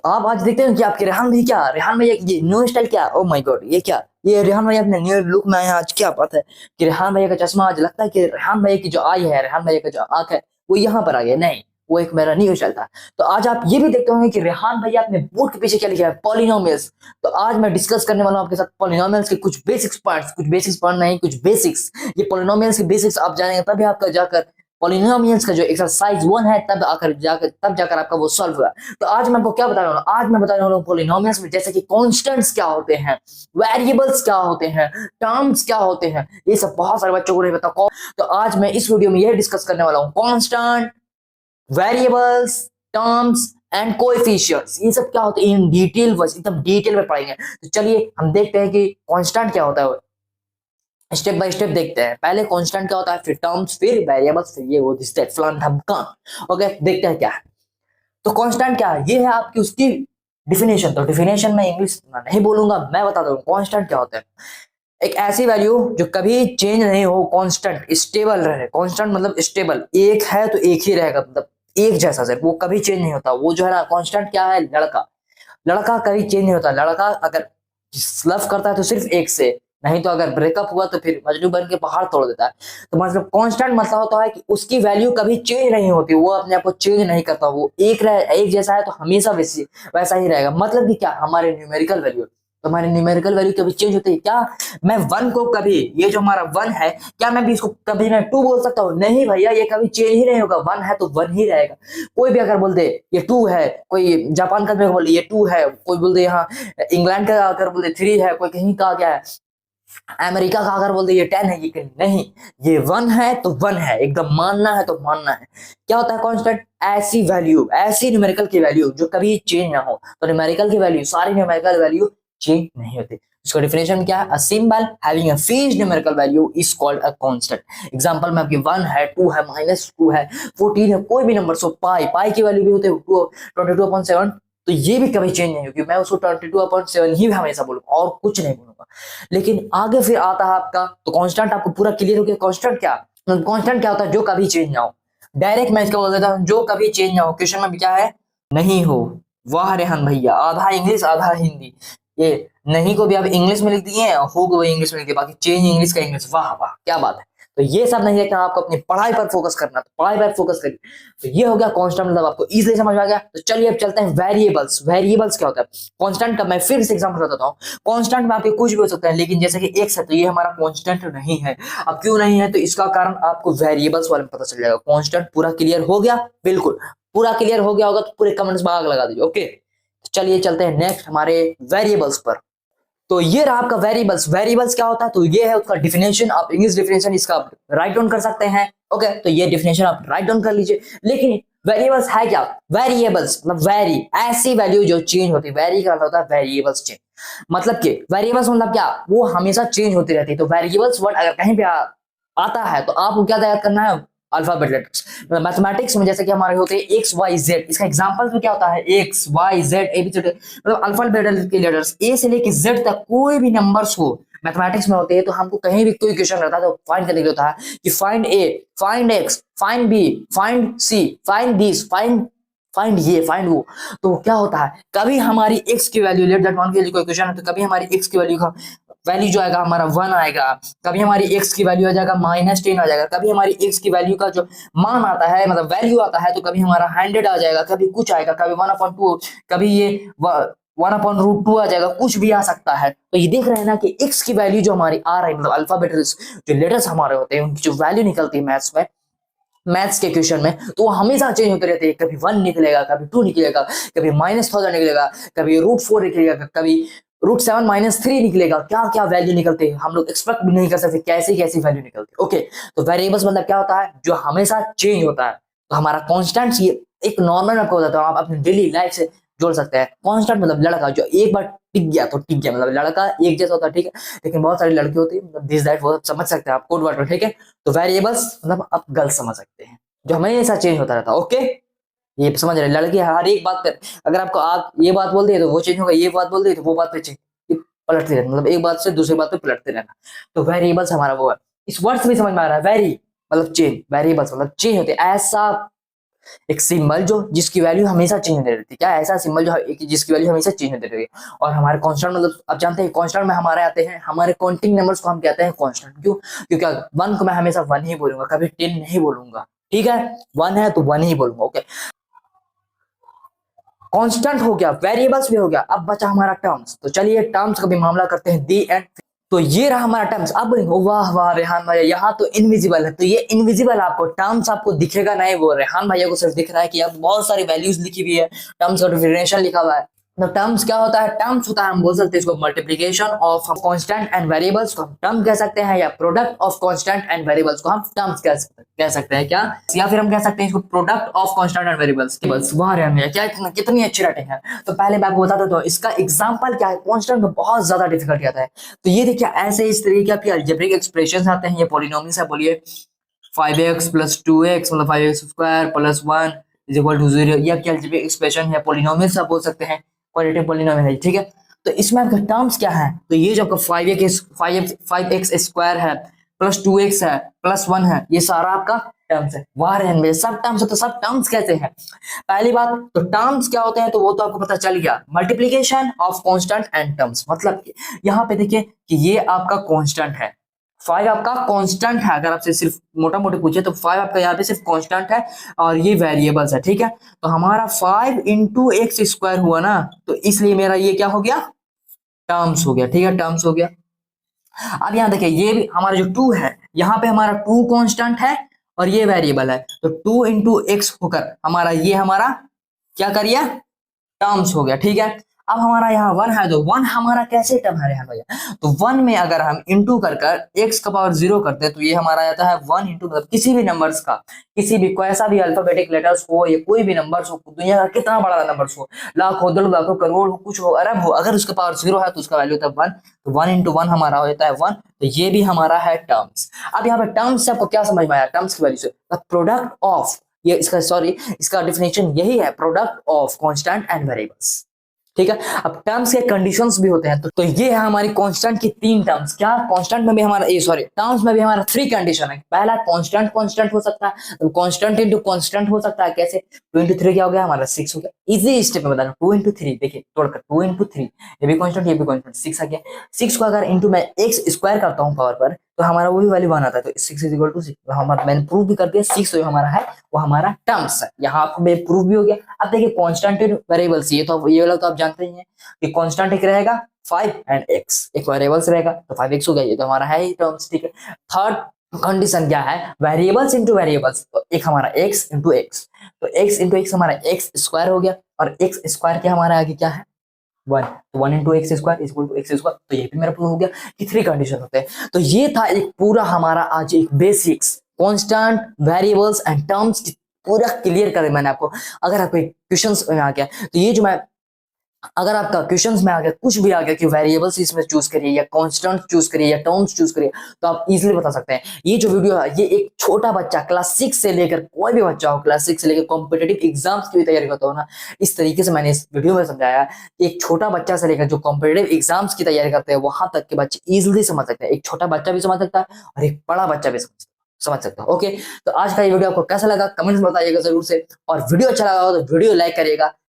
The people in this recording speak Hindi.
आप आज देखते हैं कि आपके रेहान भाई क्या, रेहान भाई ये न्यू स्टाइल क्या, ओ माय गॉड ये क्या, ये रेहान भाई अपने न्यू लुक में आए हैं आज, क्या बात है कि रेहान भैया का चश्मा आज लगता है कि रेहान भैया की जो आई है, रेहान भैया का जो आंख है वो यहाँ पर आ गया, नहीं वो एक मेरा न्यू स्टाइल था। तो आज आप ये भी देखते होंगे कि रेहान भैया अपने बूट के पीछे क्या लिखा है, पॉलिनोमियल्स। तो आज मैं डिस्कस करने वाला हूँ आपके साथ पॉलिनोमियल्स के कुछ बेसिक्स पॉइंट्स, कुछ बेसिक्स पॉइंट नहीं कुछ बेसिक्स। ये पॉलिनोमियल्स के बेसिक्स आप जानेंगे तभी आपका जाकर पॉलिनोमियल्स का जो एक्सरसाइज 1 है तब जाकर आपका वो सॉल्व हुआ। तो आज मैं आपको क्या बता रहा हूँ, आज मैं बता रहा हूँ पॉलिनोमियल्स में जैसे कि कांस्टेंट्स क्या होते हैं, वेरिएबल्स क्या होते हैं, टर्म्स क्या होते हैं, ये सब बहुत सारे बच्चों को नहीं पता। तो आज मैं इस वीडियो में यह डिस्कस करने वाला हूँ constant, variables, terms and coefficients, ये सब क्या होते हैं इन डिटेल, बस एकदम डिटेल में पढ़ेंगे। तो चलिए हम देखते हैं कि कांस्टेंट क्या होता है, स्टेप बाय स्टेप देखते हैं। पहले कांस्टेंट क्या होता है, फिर टर्म्स, फिर वेरिएबल्स, फिर ये वो दिस दैट फलान ढमकान। ओके देखते हैं क्या है। तो कांस्टेंट क्या है, ये है आपकी उसकी डिफिनेशन। तो डिफिनेशन में इंग्लिश नहीं बोलूंगा, मैं बता दूं कांस्टेंट क्या होता है। एक ऐसी वैल्यू जो कभी चेंज नहीं हो, कांस्टेंट स्टेबल रहे। कांस्टेंट मतलब स्टेबल, एक है तो एक ही रहेगा, मतलब एक जैसा सर, वो कभी चेंज नहीं होता। वो जो है ना कांस्टेंट क्या है, लड़का, लड़का कभी चेंज नहीं होता। लड़का अगर लव करता है तो सिर्फ एक से, नहीं तो अगर ब्रेकअप हुआ तो फिर मजनू बन के पहाड़ तोड़ देता है। तो मतलब कांस्टेंट मतलब होता है कि उसकी वैल्यू कभी चेंज नहीं होती, वो अपने आप को चेंज नहीं करता, वो एक जैसा है तो हमेशा वैसा ही रहेगा। मतलब कि क्या, हमारे न्यूमेरिकल वैल्यू, तो हमारे न्यूमेरिकल वैल्यू कभी चेंज होती है क्या। मैं वन को कभी, ये जो हमारा वन है, क्या मैं भी इसको कभी मैं टू बोल सकता हूँ, नहीं भैया, ये कभी चेंज ही नहीं होगा। वन है तो वन ही रहेगा। कोई भी अगर बोल दे ये टू है, कोई जापान का बोल दे ये टू है, कोई बोल दे यहाँ इंग्लैंड का अगर बोल दे थ्री है, कोई कहीं का क्या है अमेरिका का अगर बोल दे ये 10 है, ये नहीं, ये वन है तो वन है, एकदम मानना है तो मानना है। क्या होता है कांस्टेंट, ऐसी वैल्यू, ऐसी न्यूमेरिकल की वैल्यू जो कभी चेंज ना हो। तो न्यूमेरिकल की वैल्यू, सारी न्यूमेरिकल वैल्यू चेंज नहीं होती। इसका डिफिनेशन क्या है, a symbol having a fixed numerical value is called a constant. Example में आपकी 1 है, 2 है, -2 है, 14 है, कोई भी नंबर। सो पाई की वैल्यू भी होती है 22/7, तो ये भी कभी चेंज नहीं होगी। मैं उसको 22/7 ही हमेशा बोलूंगा और कुछ नहीं बोलूंगा। लेकिन आगे फिर आता है आपका, तो कांस्टेंट आपको पूरा क्लियर हो गया। कांस्टेंट क्या, कांस्टेंट क्या होता है, जो कभी चेंज ना हो। डायरेक्ट मैं इसका बोल देता हूं, जो कभी चेंज ना हो। क्वेश्चन में भी क्या है, नहीं हो। वाह रेहान भैया, आधा इंग्लिश आधा हिंदी। ये नहीं को भी आप इंग्लिश में लिख दिए, हो को भी इंग्लिश में लिख दिए, बाकी चेंज इंग्लिश का इंग्लिश। वाह वाह क्या बात है। तो ये सब नहीं है कि आपको अपनी पढ़ाई पर फोकस करना, तो पढ़ाई पर फोकस करिए। तो ये हो गया कांस्टेंट, मतलब आपको इजीली समझ में आ गया। तो चलिए अब चलते हैं वेरिएबल्स। वेरिएबल्स क्या होता है, कांस्टेंट का मैं फिर से एग्जांपल बताता हूँ। कांस्टेंट में आपके कुछ भी हो सकता है, लेकिन जैसे कि एक्स है तो ये हमारा कांस्टेंट नहीं है। अब क्यों नहीं है, तो इसका कारण आपको वेरिएबल्स वाले में पता चल जाएगा। कांस्टेंट पूरा क्लियर हो गया, बिल्कुल पूरा क्लियर हो गया होगा तो पूरे कमेंट्स में आग लगा दीजिए। ओके चलिए चलते हैं नेक्स्ट हमारे वेरिएबल्स पर। तो ये रहा आपका वेरिएबल्स। वेरिएबल्स क्या होता है, तो ये है उसका डिफिनेशन। आप इंग्लिश डिफिनेशन इसका राइट डाउन कर सकते हैं। ओके तो ये डिफिनेशन आप राइट डाउन कर लीजिए। लेकिन वेरिएबल्स है क्या, वेरिएबल्स मतलब वेरी, ऐसी वैल्यू जो चेंज होती है। वेरी का होता है वेरिएबल्स चेंज, मतलब कि वेरिएबल्स मतलब क्या, वो हमेशा चेंज होती रहती है। तो वेरिएबल्स वर्ड अगर कहीं पे आता है तो आपको क्या याद करना है, अल्फाबेट लेटर्स। मतलब मैथमेटिक्स में जैसे कि हमारे होते हैं एक्स वाई जेड, इसका एग्जांपल तो क्या होता है, X Y Z A B C D, मतलब अल्फाबेट के लेटर्स ए से लेके जेड तक कोई भी नंबर्स हो मैथमेटिक्स में होते हैं। तो हमको कहीं भी कोई क्वेश्चन रहता है तो फाइंड करने के लिए होता है कि find A, find X, find B, find C, find this, find ये, फाइंड वो। तो क्या होता है, कभी हमारी एक्स की वैल्यू, लेट दैट वन के लिए कोई क्वेश्चन है, तो कभी हमारी एक्स की वैल्यू जो आएगा हमारा 1 आएगा, कभी हमारी एक्स की वैल्यू आ जाएगा -10 आ जाएगा, कभी हमारी एक्स की वैल्यू का जो मान आता है मतलब वैल्यू आता है तो कभी हमारा 100 आ जाएगा, कभी कुछ आएगा, कभी 1/2, कभी ये 1/√2 आ जाएगा, कुछ भी आ सकता है। तो ये देख रहे हैं ना कि एक्स की वैल्यू जो हमारी आ रही है, मतलब अल्फाबेट्स जो लेटर्स हमारे होते हैं उनकी जो वैल्यू निकलती है मैथ्स में, मैथ्स के क्वेश्चन में, तो वो हमेशा चेंज होते रहते हैं। कभी 1 निकलेगा, कभी 2 निकलेगा, कभी -1000 निकलेगा, कभी √4 निकलेगा, कभी √7 -3 निकलेगा। क्या क्या वैल्यू निकलते हैं, हम लोग एक्सपेक्ट भी नहीं कर सकते कैसी कैसी वैल्यू निकलती है। ओके तो वेरिएबल्स मतलब क्या होता है, जो हमेशा चेंज होता है। तो हमारा कांस्टेंट ये एक नॉर्मल आपको बताता हूँ, आप अपनी डेली लाइफ से जोड़ सकते हैं। कांस्टेंट मतलब लड़का जो एक बार टिक गया तो टिक गया, मतलब लड़का एक जैसा होता है, ठीक है। लेकिन बहुत सारी लड़की होती है, मतलब दिस दैट वो समझ सकते हैं आप, कोड वर्ड, ठीक है। तो वेरिएबल्स मतलब आप गर्ल्स समझ सकते हैं, जो हमेशा चेंज होता रहता है। ओके ये समझ रहे, लड़की हर एक बात पर, अगर आपको आप ये बात बोल दी तो वो चेंज होगा, ये बात बोल दी तो वो बात पे चेंज, पलटते रहना, मतलब एक बात से दूसरी बात पे पलटते रहना। तो वेरिएबल्स हमारा वो है। इस वर्ड से भी समझ में आ रहा है, वेरी मतलब चेंज, वेरिएबल्स मतलब चेंज होते हैं। ऐसा एक सिंबल जो जिसकी वैल्यू हमेशा चेंज होती रहती है। क्या ऐसा सिंबल जो जिसकी वैल्यू हमेशा चेंज होती रहती है। और हमारे कांस्टेंट मतलब आप जानते हैं कांस्टेंट में हमारे आते हैं हमारे काउंटिंग नंबर्स को हम कहते हैं कांस्टेंट। क्यों? क्योंकि 1 को मैं हमेशा 1 ही बोलूंगा, कभी 10 नहीं बोलूंगा। ठीक है, 1 है तो 1 ही बोलूंगा। ओके, कांस्टेंट हो गया, वेरिएबल्स भी हो गया, अब बचा हमारा टर्म्स। तो चलिए टर्म्स का भी मामला करते हैं, दी एंड। तो ये रहा हमारा टर्म्स। अब बोलेंगे वाह वाह रेहान भैया यहाँ तो इनविजिबल है। तो ये इनविजिबल आपको टर्म्स आपको दिखेगा नहीं, वो रेहान भैया को सिर्फ दिख रहा है कि अब बहुत सारी वैल्यूज लिखी हुई है, टर्म्स का डिफरेंशियल लिखा हुआ है। तो टर्म्स क्या होता है? टर्म्स होता है, हम बोल सकते हैं इसको multiplication of constant and variables को हम टर्म कह सकते हैं, या product of constant and variables को हम टर्म्स कह सकते हैं। क्या? या फिर हम कह सकते हैं इसको product of constant and variables. बस वाह रे भैया क्या कितनी अच्छी राइटिंग है। तो पहले मैं आपको बताता हूं इसका एग्जांपल क्या है। कांस्टेंट में बहुत ज्यादा डिफिकल्टी आता है। तो ये देखिए ऐसे इस तरीके के अलजेब्रिक एक्सप्रेशंस आते हैं, ये पॉलिनोमियल्स है। बोलिए 5x + 2x मतलब 5x² + 1 = 0। ये क्या अलजेब्रिक एक्सप्रेशन है, पॉलिनोमियल्स आप बोल सकते हैं, क्वाड्रेटिक पॉलिनोमियल है। ठीक है, तो इसमें आपका टर्म्स क्या है? तो ये जो आपका 5x² है प्लस 2x है प्लस 1 है, ये सारा आपका टर्म्स है। वाह रहन में सब टर्म्स है। तो सब टर्म्स कैसे हैं? पहली बात तो टर्म्स क्या होते हैं, तो वो तो आपको पता चल गया, multiplication of constant and terms. मतलब यहाँ पे देखिए कि ये आपका कांस्टेंट है, 5 आपका कांस्टेंट है। अगर आपसे सिर्फ मोटा मोटी पूछे तो 5 आपका यहाँ पे सिर्फ कांस्टेंट है और ये वेरिएबल्स है। ठीक है, तो हमारा 5 × x² हुआ ना, तो इसलिए मेरा ये क्या हो गया? टर्म्स हो गया। ठीक है, टर्म्स हो गया। अब यहाँ देखिए ये भी हमारा जो 2 है, यहाँ पे हमारा 2 कांस्टेंट है और ये वेरिएबल है, तो 2 × x होकर हमारा ये हमारा क्या करिए? टर्म्स हो गया। ठीक है, अब हमारा यहाँ 1 है, तो 1 हमारा कैसे टर्म है यहाँ भैया? तो 1 में अगर हम इंटू कर x का पावर 0 करते हैं तो ये हमारा आता है 1 × मतलब किसी भी नंबर्स का, किसी भी कैसा भी अल्फाबेटिक लेटर्स हो या कोई भी नंबर्स हो, दुनिया का कितना बड़ा नंबर्स हो, लाख हो, 10 लाख हो, करोड़ हो, कुछ हो, अरब हो, अगर उसका पावर 0 है तो उसका वैल्यू होता है 1। तो 1 × 1 हमारा हो जाता है 1। तो ये भी हमारा है टर्म्स। अब यहाँ पे टर्म्स से आपको क्या समझ में आया? टर्म्स की वैल्यू से प्रोडक्ट ऑफ, ये इसका डिफिनेशन यही है, product of constant and variables. ठीक है, अब टर्म्स के कंडीशंस भी होते हैं। तो ये है हमारी कांस्टेंट की 3 टर्म्स। क्या? कांस्टेंट में भी हमारा टर्म्स में भी हमारा 3 कंडीशन है। पहला कांस्टेंट कांस्टेंट हो सकता है, तो कांस्टेंट इनटू कांस्टेंट हो सकता है। कैसे? 2 × 3 क्या हो गया हमारा? 6 हो गया। इजी स्टेप में बता रहा हूं, 2 × 3 देखिए तोड़कर 2 × 3, ये भी कांस्टेंट ये भी कांस्टेंट, 6 आ गया। 6 को अगर इंटू मैं x² करता हूं पावर पर, तो हमारा वही वैल्यू 1 आता है। तो 6 = 6 हमारा, मैंने प्रूव भी कर दिया, 6 जो हमारा है वो हमारा टर्म्स है। यहाँ आपको मैं प्रूव भी हो गया। अब देखिए कांस्टेंट वेरिएबल्स, ये वाला तो आप जानते ही हैं कि कांस्टेंट एक रहेगा 5 एंड x, एक वेरिएबल्स रहेगा तो 5x हो गया, ये तो हमारा है ही टर्म्स। ठीक है, थर्ड कंडीशन क्या है? Variables into variables. तो एक हमारा x × x, तो x × x हमारा x² हो गया, और x² के हमारा आगे क्या है? 1। तो 1 × x² = x²। तो ये भी मेरा प्रूव हो गया कि 3 कंडीशन होते हैं। तो ये था एक पूरा हमारा आज एक basics constant, variables and terms पूरा क्लियर कर मैंने आपको। अगर आपको क्वेश्चंस में आ गया तो ये जो मैं, अगर आपका क्वेश्चंस में आ गया, कुछ भी आ गया कि वेरिएबल्स इसमें चूज करिए या कांस्टेंट चूज करिए या टर्म्स चूज करिए, तो आप इजीली बता सकते हैं। ये जो वीडियो है ये एक छोटा बच्चा क्लास 6 से लेकर, कोई भी बच्चा हो क्लास 6 से लेकर कॉम्पिटेटिव एग्जाम्स की भी तैयारी करता हो ना, इस तरीके से मैंने इस वीडियो में समझाया कि एक छोटा बच्चा से लेकर जो कॉम्पिटेटिव एग्जाम्स की तैयारी करते हैं वहां तक के बच्चे इजिली समझ सकते हैं। एक छोटा बच्चा भी समझ सकता है और एक बड़ा बच्चा भी समझ सकता है। ओके, तो आज का ये वीडियो आपको कैसा लगा कमेंट्स में बताइएगा जरूर से, और वीडियो अच्छा लगा हो तो वीडियो लाइक करिएगा,